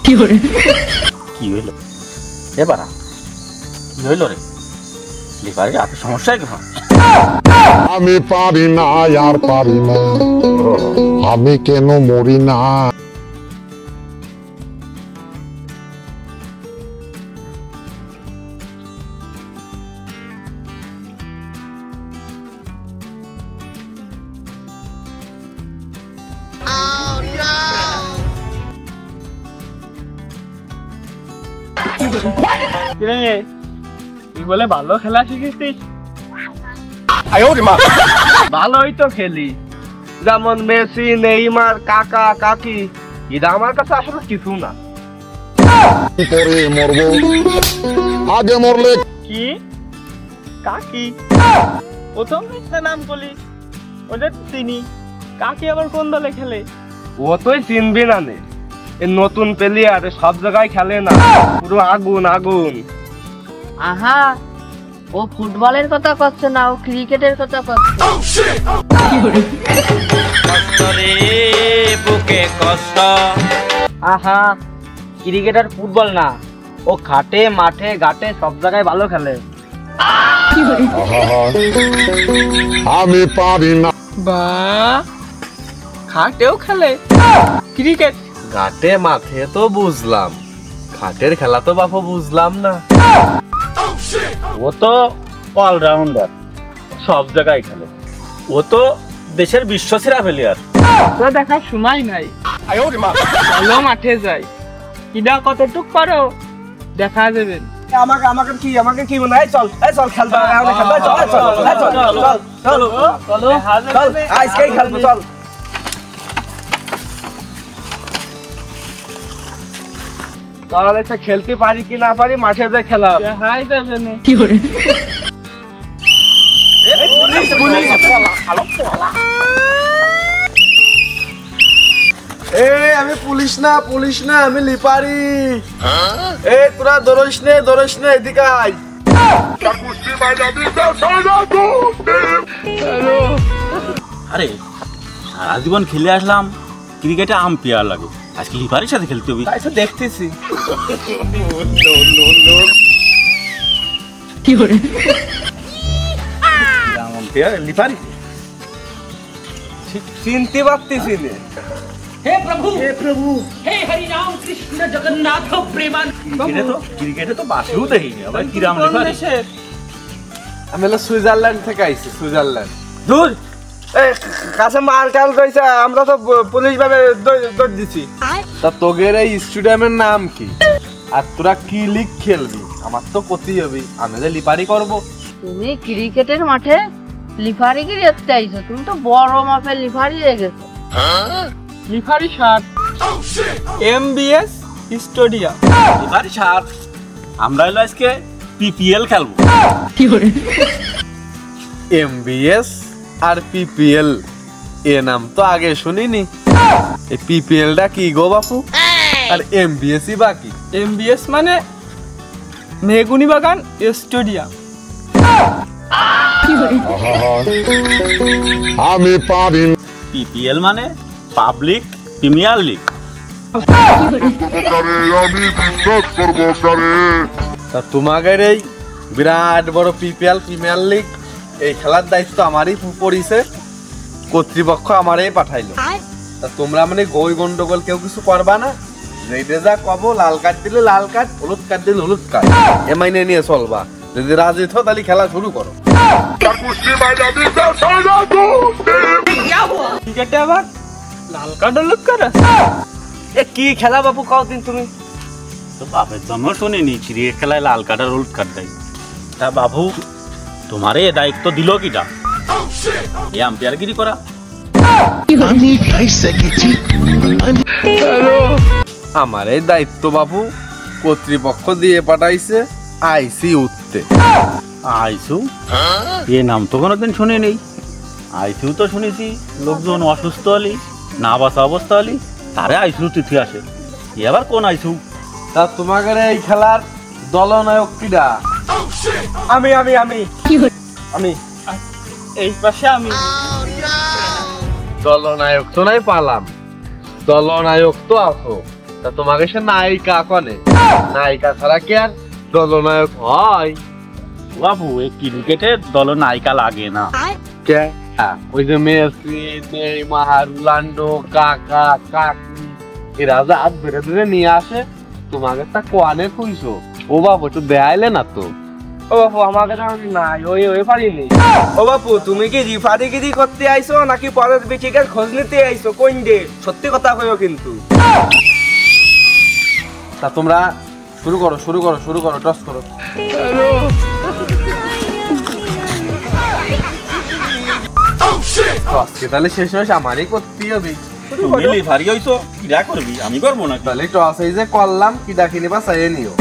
কি হলো এবার কি হইল রে লিভারে এত সমস্যা কেন আমি পারি না আর পারি না আমি কেন মরি না তুই বলে ভালো খেলা শিখেছিস? ভালোই তো খেলি, যেমন মেসি, নেইমার, কাকা, কাকি, এটা আমার কাছে আসলে কিছু না। পরে মরবো, আগে মরলে কি কাকি? প্রথম নাম বলি ওটা চিনি, কাকি আবার কোন দলে খেলে? ও তুই চিনবি না নে, নতুন প্লেয়ার সব জায়গায় খেলে না, পুরো আগুন আগুন। আহা, ও ফুটবলের কথা করছে না, ও ক্রিকেটের কথা করছে। আহা, ক্রিকেট আর ফুটবল না, ও খাটে মাঠে ঘাটে সব জায়গায় ভালো খেলে। আমি পারি না। বা খাটেও খেলে ক্রিকেট? ঘাটে মাঠে তো বুঝলাম, খাটের খেলা তো বাপু বুঝলাম না। ও তো অলরাউন্ডার, সব জায়গায় খেলে। ও তো দেশের বিশ্বসেরা প্লেয়ার। তো দেখার সময় নাই, ভালো মাঠে যাই, কিনা কতটুক পারো দেখা যাবে। আমাকে আমাকে কি আমাকে কি মনে হয়? চল চল খেলতে আজকেই খেলবো, চল। তাহলে খেলতে পারি কি না পারি মাঠে যে খেলা হাই যাবে না। কি করে আমি পুলিশ না, পুলিশ না, আমি লিপারি। এই তোরা দৌড়িস নে এদিকে আয়। আরে সারা জীবন খেলে আসলাম, ক্রিকেটে আম্পায়ার লাগে, আজকে লিভারের সাথে খেলতে হবে। তাই তো দেখতেছি। কি করে আম্পায়ার লিভারি চিনতে পারতেছি না। हे प्रभु हे हरि राम कृष्ण जगन्नाथ प्रेमानंद। ক্রিকেটে তো বাসেও দেখিনি আবার কি রাম লিভারি। আমি হলো সুইজারল্যান্ড থেকে আইছি, সুইজারল্যান্ড। দূর কাছে মার কাল কইছে, আমরা তো পুলিশ ভাবে দৌড় দিছি। তা তোগের এই স্টেডিয়ামের নাম কি? আর তোরা কি লিগ খেলবি? আমার তো করতেই হবে, আমি যে লিপারি করবো। তুমি ক্রিকেটের মাঠে লিফারিগিরি দেখতে আইছো, তুমি তো বড় মাপের লিফারি হয়ে গেছো। লিফারি শার্ট এমবিএস স্টুডিয়াম লিভারি সার। আমরা হলো আজকে পিপিএল খেলবো। কি করে এমবিএস আর পিপিএল এ নাম তো আগে শুনিনি। এই পিপিএলটা কি গো বাপু? আর এমবিএসই বাকি? এমবিএস মানে মেগুনি বাগান স্টুডিয়াম। আমি পারি না। পিপিএল মানে পাবলিক প্রিমিয়ার লিগ। আমি বিশ্বাস করবো কারে। তা তোমাদের এই বিরাট বড় পিপিএল প্রিমিয়ার লিগ, এই খেলার দায়িত্ব আমারই পড়িছে, কর্তৃপক্ষ আমারই পাঠাইলো। তা তোমরা মানে গই গন্ডগোল কেউ কিছু করবা না, যেটা যা কব, লাল কার্ড দিলে লাল কার্ড, হলুদ কার্ড দিলে হলুদ কার্ড, এ মাইনে নিয়ে চলবা। যদি রাজি থাও তাহলে খেলা শুরু করো। ক্রিকেটে আবার লাল কার্ড হলুদ কার্ড আছে? এ কি খেলা বাবু কও দিন তুমি? তো বাপের জন্ম শুনিনি ক্রিকেট খেলায় লাল কার্ড আর হলুদ কার্ড দেয়। তা বাবু তোমারে এ দায়িত্ব দিল কিটা, এ আম্পায়ারগিরি করা? আমার এই দায়িত্ব বাবু কর্তৃপক্ষ দিয়ে পাঠাইছে, আইসি উঠতে। আইসু এ নাম তো কোনোদিন শুনিনি। আইসু তো শুনেছি লোকজন অসুস্থ হলি, না বাঁচা অবস্থা হলি তারে আইসু তিথি আসে। এ আবার কোন আইসু? তা তোমাদের এই খেলার দলনায়ক কিডা? আমি আমি আমি আমি এই পাশে আমি। দলনায়ক তো নাই পালাম, দলনায়ক তো আছো, তা তোমাকে সে নায়িকা কনে? নায়িকা ছাড়া কি আর দলনায়ক হয়? বাবু এই ক্রিকেটে দলনায়িকা লাগে না। কে? ওই যে মেসি, নেইমার, রোনাল্ডো, কাকা, কাকি এরা যে হাত ধরে ধরে নিয়ে আসে, তোমাকে তা কোয়ানে খুঁজছো? ও বাবু একটু দেয়াইলে না তো? ও বাপু আমাকে তো নাই, ওই পারিনি। ও বাপু তুমি কি রিফারিগিরি করতে আইছো নাকি পরের বিচিকের খোঁজ নিতে আইছো? কোন ডে সত্যি কথা কইও কিন্তু। তা তোমরা শুরু করো, শুরু করো, শুরু করো, টস করো। টসকে তাহলে শেষ হয়েছে আমারই করতে হবে। তুমি লিভারি হইছো, কিরা করবি? আমি করবো না। তাহলে টস এই যে করলাম, কি ডাকিনি বা চাইয়ে নিও।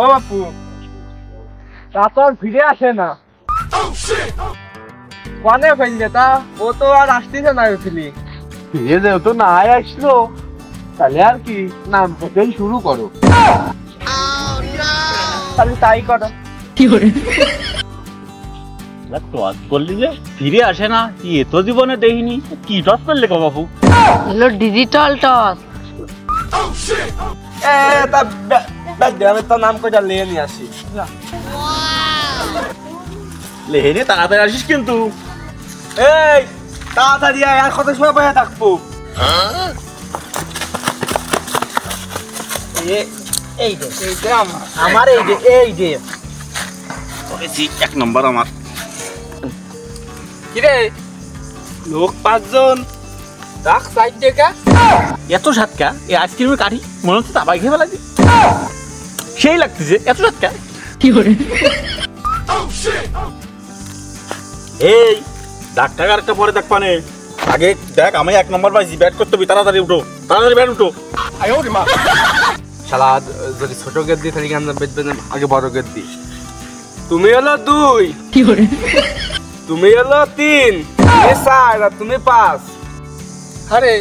ও বাপু তা তো আর ফিরে আসে না। কোনে ফেলছে তা? ও তো আর আসতেছে না ফিলি। ফিরে যেহেতু না আসলো, তাহলে আর কি, নাম থেকেই শুরু করো। তাহলে তাই করো। টস করলি যে ফিরে আসে না, এ তো জীবনে দেখিনি। কি টস করলে গো বাবু? হলো ডিজিটাল টস। আমি তো নাম করে লিয়ে নিয়ে আসি। লেহেনে তাড়াতাড়ি আসিস কিন্তু। এই তাড়াতাড়ি আয়, আর কত সময় বসে থাকবো? আমার এই যে এক নম্বর আমার। কিরে লোক 5 জন, রাখ সাইড দেখা। এত সাতকা এই আইসক্রিমের কাঠি মনে হচ্ছে তাবাই খেয়ে ফেলা সেই লাগতেছে, এত সাতকা। এই ডাক্তার একটা পরে দেখ পানে, আগে দেখ আমি এক নম্বর পাইছি, ব্যাট করতে হবে, তাড়াতাড়ি উঠো, তাড়াতাড়ি ব্যাট উঠো। শালা যদি ছোট গেট দিই তাহলে আমরা বেচবেন, আগে বড় গেট দিই। তুমি হলো 2, তুমি হলো 3, তুমি 4 আর তুমি 5। আরে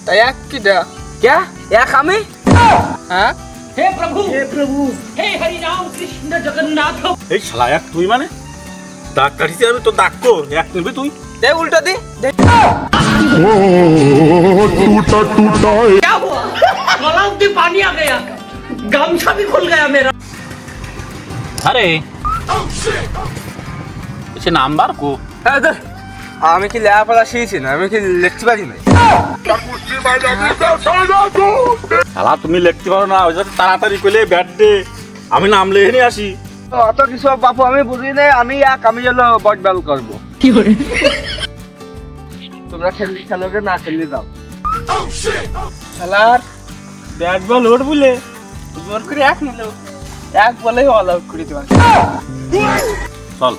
তাই এক কি দা? क्या এক আমি? হ্যাঁ हे प्रभु हे हरि राम कृष्ण जगन्नाथ। এই শালা এক তুই মানে দাগ কাটিছি আমি, তো দাগ কর এক নিবি তুই। দে উল্টো দে। ओ टूटा टूटा क्या हुआ? तालाब में पानी आ गया, गामछा भी खुल गया मेरा। আরে সে নাম্বার কো? হ্যাঁ দে। আমি কি লেখাপড়া শিখছি না? আমি কি লিখতে পারি না? শালা তুমি লিখতে পারো না, ওই জন্য তাড়াতাড়ি কইলে ব্যাট দে, আমি নাম লিখে নিয়ে আসি। অত কিছু বাপু আমি বুঝি না। আমি হলো বট বল করবো। তোমরা খেলোগে না খেললে যাও। খেলার ব্যাট বল ওর বলে জোর করে এক নিল, এক বলেই অল আউট করে দিবা। চল।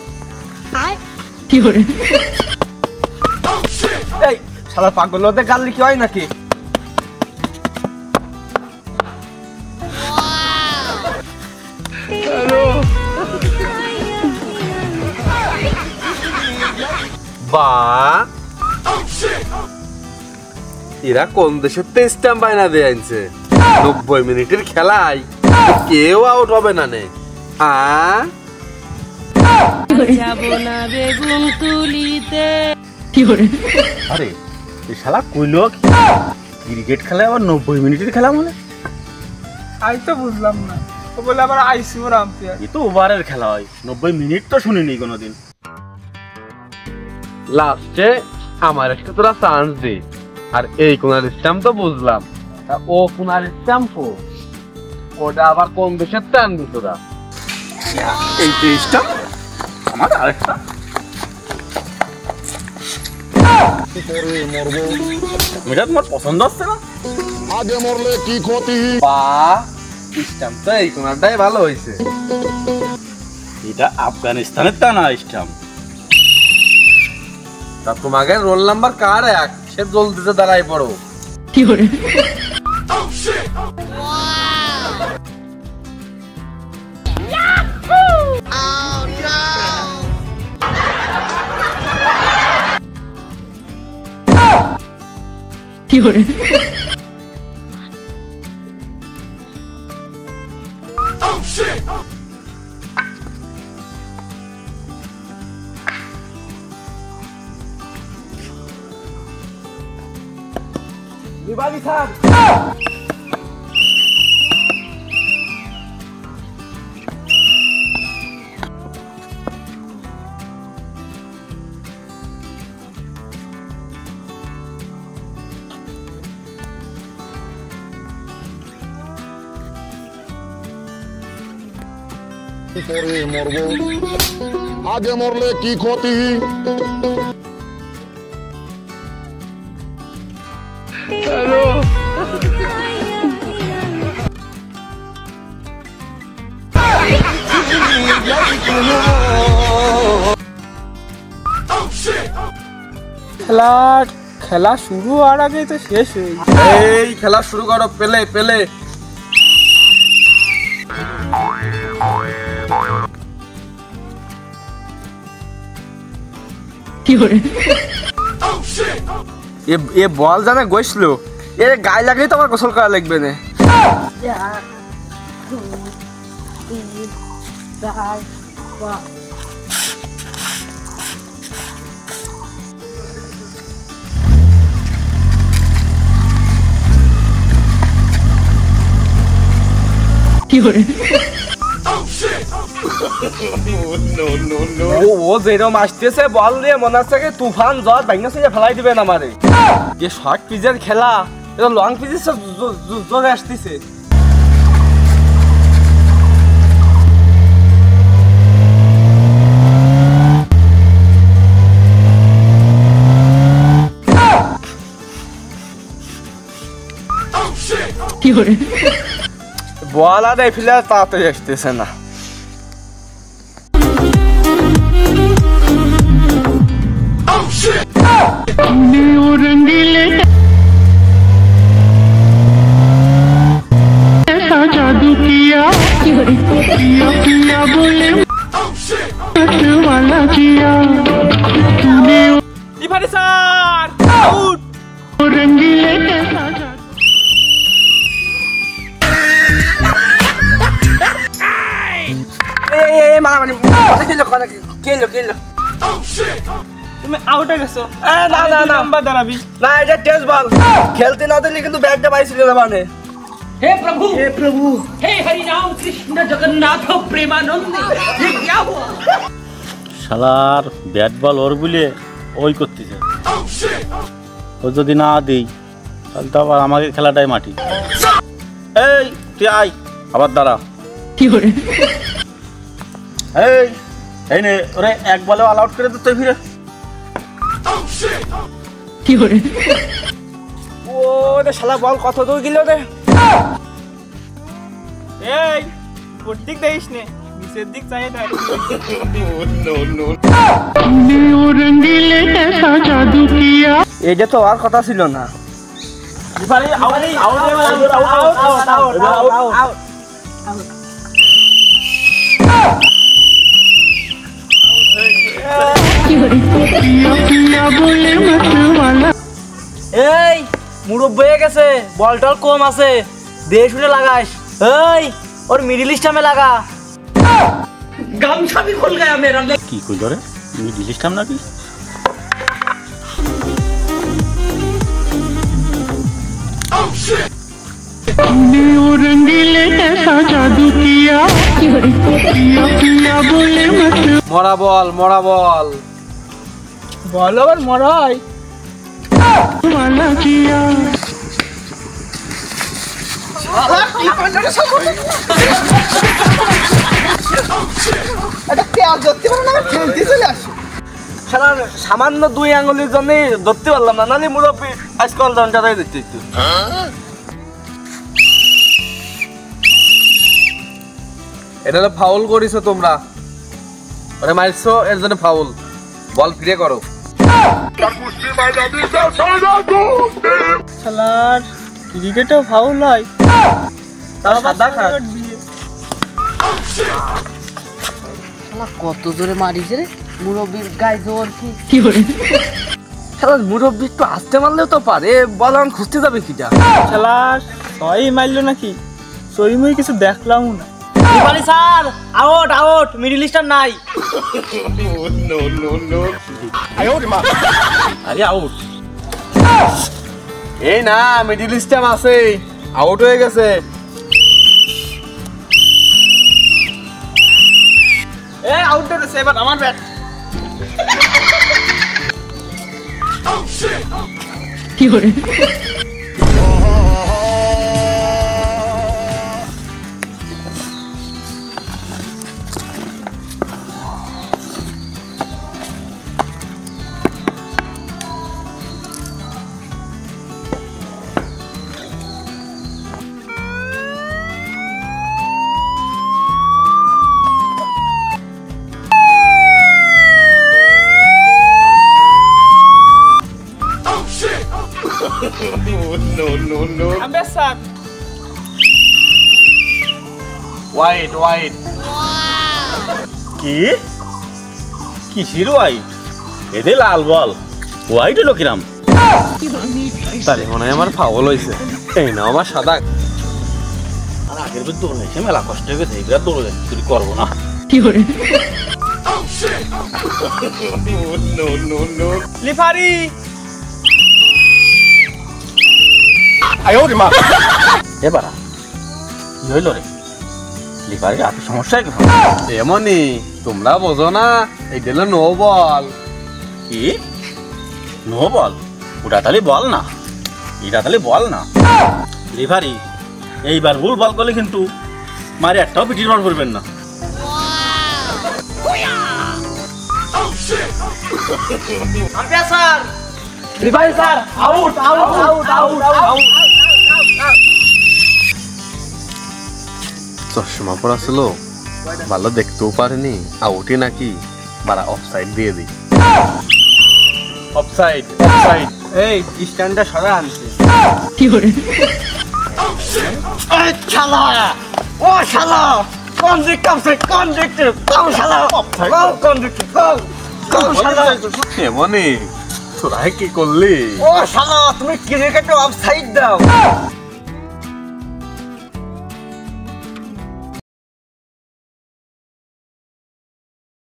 এই শালা পাগল, ওদের গালি কি হয় নাকি? বা এরা কোন দেশের তো স্ট্যাম্প বায়না দিয়ে আনছে? 90 মিনিটের খেলায় কেউ আউট হবে না নে। আরে এই শালা কইলো ক্রিকেট খেলা আবার 90 মিনিটের খেলা মানে? আমি তো বুঝলাম না। ও বলে আবার আইসিও আম্পায়ার। এ তো ওভারের খেলা হয়, 90 মিনিট তো শুনিনি কোনোদিন। লাস্টে আমার একটা তোরা চান্স দে। আর এই কোনার স্ট্যাম্প তো বুঝলাম, ও কোনার স্ট্যাম্প ওটা আবার কোন দেশের টানবি তোরা? এই তেইশটা আমার আরেকটা। এটা তোমার পছন্দ হচ্ছে না? आगे मरले की ক্ষতি? বা স্ট্যাম্প তো এই কোনারটাই ভালো হয়েছে। এটা আফগানিস্তানের তা না স্টাম্প। তা তোমাকে রোল নাম্বার কার এক, সে জলদিতে দাঁড়াই পড়ো। দিবালি স্যার পরে মরবো, আগে মরলে কি ক্ষতি? খেলা শুরু হওয়ার আগে তো শেষ হয়ে এই খেলা শুরু করো, পেলে পেলে। এ বল জানে গইছিল, এ গায়ে লাগলেই তো আমার গোসল করা লাগবে না। ও যেরকম আসতেছে বল দিয়ে মনে হচ্ছে কি তুফান ঝড় ভাঙা ছিঁড়ে ফেলাই দিবেন আমারে। যে শর্ট পিচের খেলা, এটা লং পিচের জোরে আসতেছে। বল আর এই ফিলে তাড়াতাড়ি আসতেছে না। দিবালি স্যার আউট। তুমি আউটে গেছো। না না না নাম্বার দাঁড়াবি না, এটা টেস্ট বল। খেলতে না দিলে কিন্তু ব্যাগটা পাইছিল না মানে। हे प्रभु हे हरि राम कृष्ण जगन्नाथ प्रेमानंद ये क्या हुआ? শালার ব্যাট বল ওর বলে ওই করতেছে। ও যদি না দিই তাহলে তো আবার আমাকে খেলাটাই মাটি। এই তুই আয়, আবার দাঁড়া। এই নে ওরে এক বলে অল আউট করে দিতে ফিরে। ও রে শালা বল কত দূর গেল রে। এই উপর দিক দেখিস নে, নিচের দিক চাই দেখ। এইটা তো আর কথা ছিল না। এই মুরব্বী হয়ে গেছে, বল টল কম আছে, দে শুনে লাগাস। এই ওর মিডিল স্টামে লাগা। गामछा भी खुल गया मेरा। কি কই ধরে মিডিল সিস্টেম নাকি? মরা বল, মরা বল। বল আবার মরা হয়। সামান্য 2 আঙ্গুলের জন্য ধরতে পারলাম না, নালে মুরব্বী আজকাল দণ্ডাটাই দিতে একটু। এটা তো ফাউল করিছো তোমরা, ওরে মারছো এর জন্য ফাউল। বল ফিরে করো। শালার ক্রিকেটেও ফাউল হয়, তারা সাদা খায়। কত জোরে মারিছে রে, মুরব্বীর গায়ে জোর কি। মুরব্বী একটু আসতে মারলেও তো পারে, বল এখন খুঁজতে যাবে কিটা। শালার সই মারলো নাকি, সই মুই কিছু দেখলাম না। দিবালি sir out out, middle star নাই। আরে আউট। এই না মিডিল স্টাম্প আছে, আউট হয়ে গেছে। এ আউট হয়েছে, এবার আমার ব্যাট। Sir wide wide. কি কিসির হোয়াইট? এদের লাল বল, হোয়াইট হলো কিরাম? তাহলে মনে হয় আমার ফাউল হয়েছে। এই না আমার সাদা। আর আগের বার দৌড় হয়েছে, মেলা কষ্ট হয়ে গেছে, এবার দৌড়ে যাচ্ছে, তুই করবো না। লিফারি এবার কি হইল রে? লিভারের হাতে সমস্যা কি? এমনই তোমরা বোঝো না, এই দিল নো বল। কি নো বল? ওটা তাহলে বল না, এটা তাহলে বল না। লিভারি এইবার ভুল বল করলে কিন্তু মারে একটাও পিটির বার করবেন না। স্যার লিফারি sir out out out out out. চশমা পরা ছিল, ভালো দেখতেও পারেনি, আউটই নাকি, বারা অফসাইড দিয়ে দিই। Offside offside. এই স্ট্যান্ডটা সরা আনছে। এমনই তোরা কি করলি? ও শালা তুমি ক্রিকেটে অফসাইড দাও।